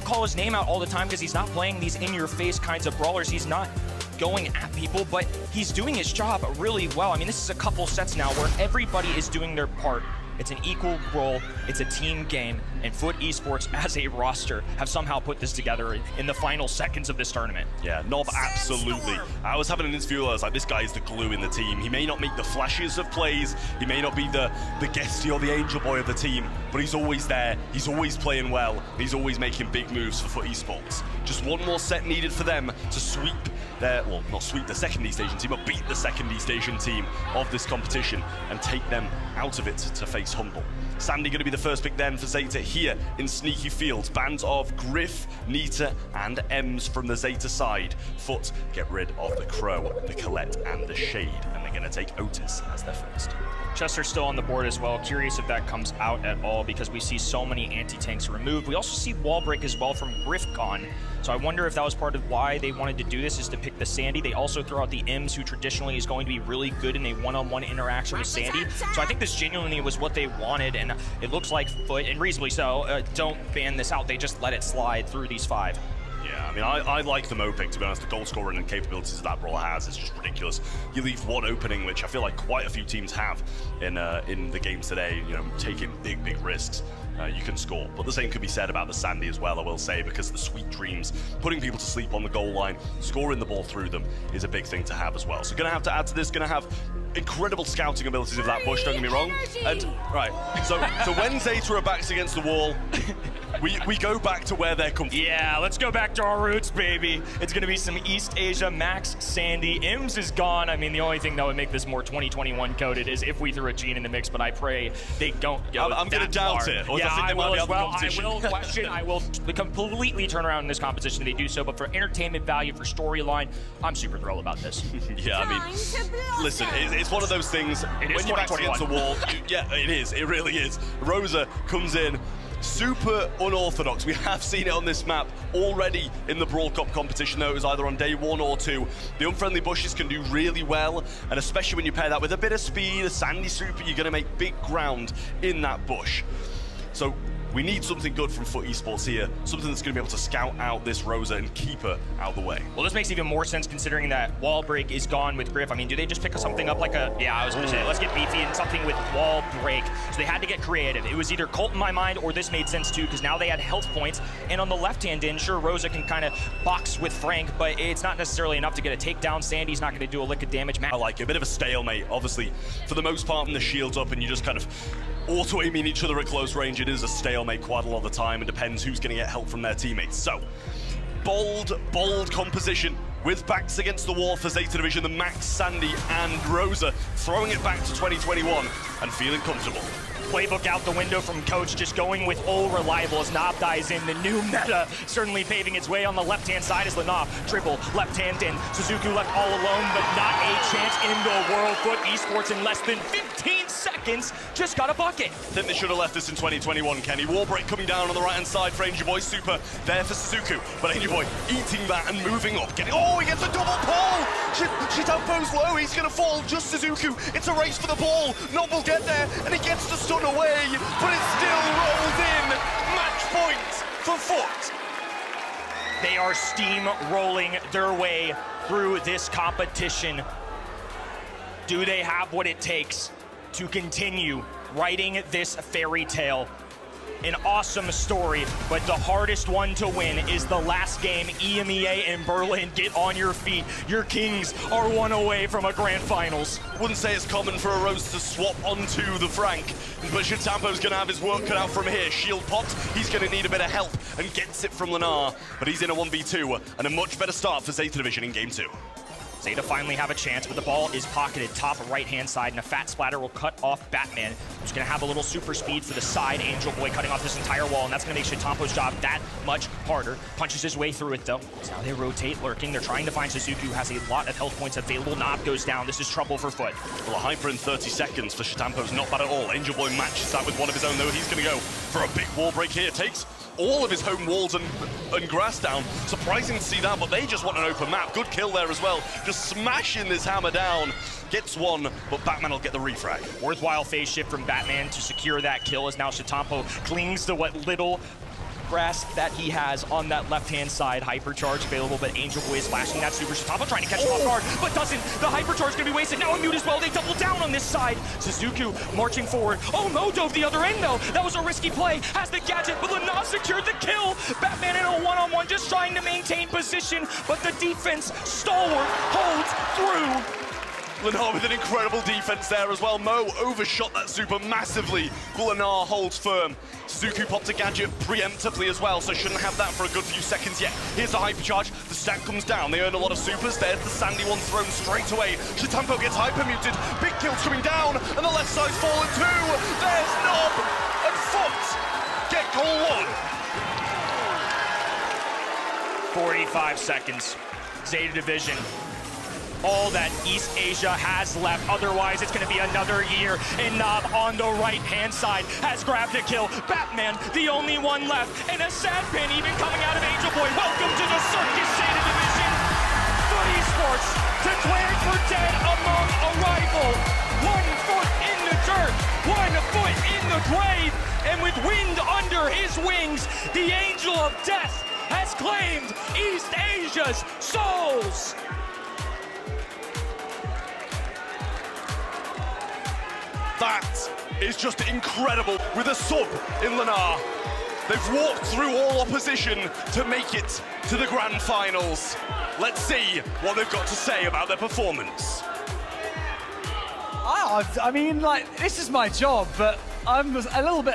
don't call his name out all the time because he's not playing these in-your-face kinds of brawlers. He's not going at people, but he's doing his job really well. I mean, this is a couple sets now where everybody is doing their part. It's an equal role, it's a team game, and Foot Esports as a roster have somehow put this together in the final seconds of this tournament. Yeah, Nob, absolutely. I was having an interview where I was like, this guy is the glue in the team. He may not make the flashes of plays, he may not be the guesty or the angel boy of the team, but he's always there, he's always playing well, he's always making big moves for Foot Esports. Just one more set needed for them to sweep their, well, not sweep the second East Asian team, but beat the second East Asian team of this competition and take them out of it to face Humble. Sandy going to be the first pick then for Zeta here in Sneaky Fields. Bands of Griff, Nita, and Ems from the Zeta side. Foot get rid of the Crow, the Colette, and the Shade, and they're going to take Otis as their first. Chester's still on the board as well. Curious if that comes out at all because we see so many anti-tanks removed. We also see wall break as well from Griff gone. So I wonder if that was part of why they wanted to do this, is to pick the Sandy. They also throw out the Ems, who traditionally is going to be really good in a one-on-one interaction with Sandy. So I think this genuinely was what they wanted, and it looks like Foot, and reasonably so, don't ban this out. They just let it slide through these 5. Yeah, I mean, I like the Mo pick, to be honest. The goal scoring and capabilities that brawler has is just ridiculous. You leave one opening, which I feel like quite a few teams have in the games today, you know, taking big risks. You can score. But the same could be said about the Sandy as well, I will say, because the sweet dreams, putting people to sleep on the goal line, scoring the ball through them is a big thing to have as well. So going to have to add to this, going to have incredible scouting abilities of that bush, don't get me wrong. And right, so when Zeta are backs against the wall, we go back to where they're comfortable. Yeah, let's go back to our roots, baby. It's going to be some East Asia, Max, Sandy. Ems is gone. I mean, the only thing that would make this more 2021 coded is if we threw a Gene in the mix, but I pray they don't go I'm going to doubt it. Or yeah, I will as well. I will question. I will completely turn around in this competition if they do so, but for entertainment value, for storyline, I'm super thrilled about this. Yeah, I mean, listen, it's one of those things, it is when you're back against the wall, yeah, it is, it really is. Rosa comes in, super unorthodox. We have seen it on this map already in the Brawl Cup competition, though. It was either on day 1 or 2. The unfriendly bushes can do really well, and especially when you pair that with a bit of speed, a Sandy super, you're going to make big ground in that bush. So we need something good from Foot Esports here, something that's going to be able to scout out this Rosa and keep her out of the way. Well, this makes even more sense considering that wall break is gone with Griff. I mean, do they just pick something up like a, yeah, I was going to say, let's get beefy and something with wall break. So they had to get creative. It was either Colt in my mind or this made sense too, because now they had health points. And on the left-hand end, sure, Rosa can kind of box with Frank, but it's not necessarily enough to get a takedown. Sandy's not going to do a lick of damage. I like it. A bit of a stalemate, obviously. For the most part, when the shield's up and you just kind of auto-aiming each other at close range, it is a stalemate quite a lot of the time, and depends who's going to get help from their teammates. So, bold composition with backs against the wall for Zeta Division, the Max, Sandy, and Rosa, throwing it back to 2021 and feeling comfortable. Playbook out the window from Coach, just going with all reliable as Nob dies in. The new meta certainly paving its way on the left-hand side as Lenob triple left-hand in. Suzuki left all alone, but not a chance in the world. Foot Esports in less than 15 seconds just got a bucket. I think they should have left this in 2021, Kenny. Warbreak coming down on the right-hand side for Angel Boy. Super there for Suzuki, but Angel Boy eating that and moving up. Oh, he gets a double pull! Shitampo's low, he's gonna fall, just Suzuki. It's a race for the ball. Nob will get there, and he gets the stun away, but it still rolls in. Match point for Foot. They are steam-rolling their way through this competition. Do they have what it takes to continue writing this fairy tale? An awesome story, but the hardest one to win is the last game. EMEA in Berlin, get on your feet. Your Kings are one away from a grand finals. Wouldn't say it's common for a Rose to swap onto the Frank, but Shitampo's gonna have his work cut out from here. Shield popped, he's gonna need a bit of help, and gets it from Lenar, but he's in a 1v2, and a much better start for Zeta Division in game 2. Zeta finally have a chance, but the ball is pocketed top right-hand side, and a fat splatter will cut off Batman, who's going to have a little super speed for the side. Angel Boy cutting off this entire wall, and that's going to make Shitampo's job that much harder. Punches his way through it, though. So now they rotate, lurking. They're trying to find Suzuki, who has a lot of health points available. Nob goes down. This is trouble for Foot. Well, a hyper in 30 seconds for Shitampo's not bad at all. Angel Boy matches that with one of his own, though. He's going to go for a big wall break here. Takes all of his home walls and grass down. Surprising to see that, but they just want an open map. Good kill there as well. Just smashing this hammer down. Gets one, but Batman will get the refrag. Worthwhile phase shift from Batman to secure that kill, as now Shitampo clings to what little grasp that he has on that left-hand side. Hypercharge available, but Angel Boy is flashing that Super Shatapa, trying to catch him off guard, but doesn't. The Hypercharge is going to be wasted. Now a mute as well. They double down on this side. Suzuku marching forward. Oh, Mo dove the other end, though. That was a risky play. Has the gadget, but Lana secured the kill. Batman in a one-on-one, just trying to maintain position, but the defense, stalwart, holds through. Lenar with an incredible defense there as well. Mo overshot that super massively, but Lenar holds firm. Suzuki popped a gadget preemptively as well, so shouldn't have that for a good few seconds yet. Here's the hypercharge, the stack comes down, they earn a lot of supers. There's the sandy one thrown straight away. Shatampo gets hyper-muted, big kills coming down, and the left side's fallen too. There's Nob and Foot get goal one. 45 seconds, Zeta Division. All that East Asia has left. Otherwise, it's going to be another year. And Nob on the right-hand side has grabbed a kill. Batman, the only one left. And a sad pin even coming out of Angel Boy. Welcome to the Circus Zeta Division. Foot Esports declared for dead among a rival. 1 foot in the dirt, 1 foot in the grave. And with wind under his wings, the Angel of Death has claimed East Asia's souls. That is just incredible with a sub in Lenar. They've walked through all opposition to make it to the grand finals. Let's see what they've got to say about their performance. I mean, like, this is my job, but I'm a little bit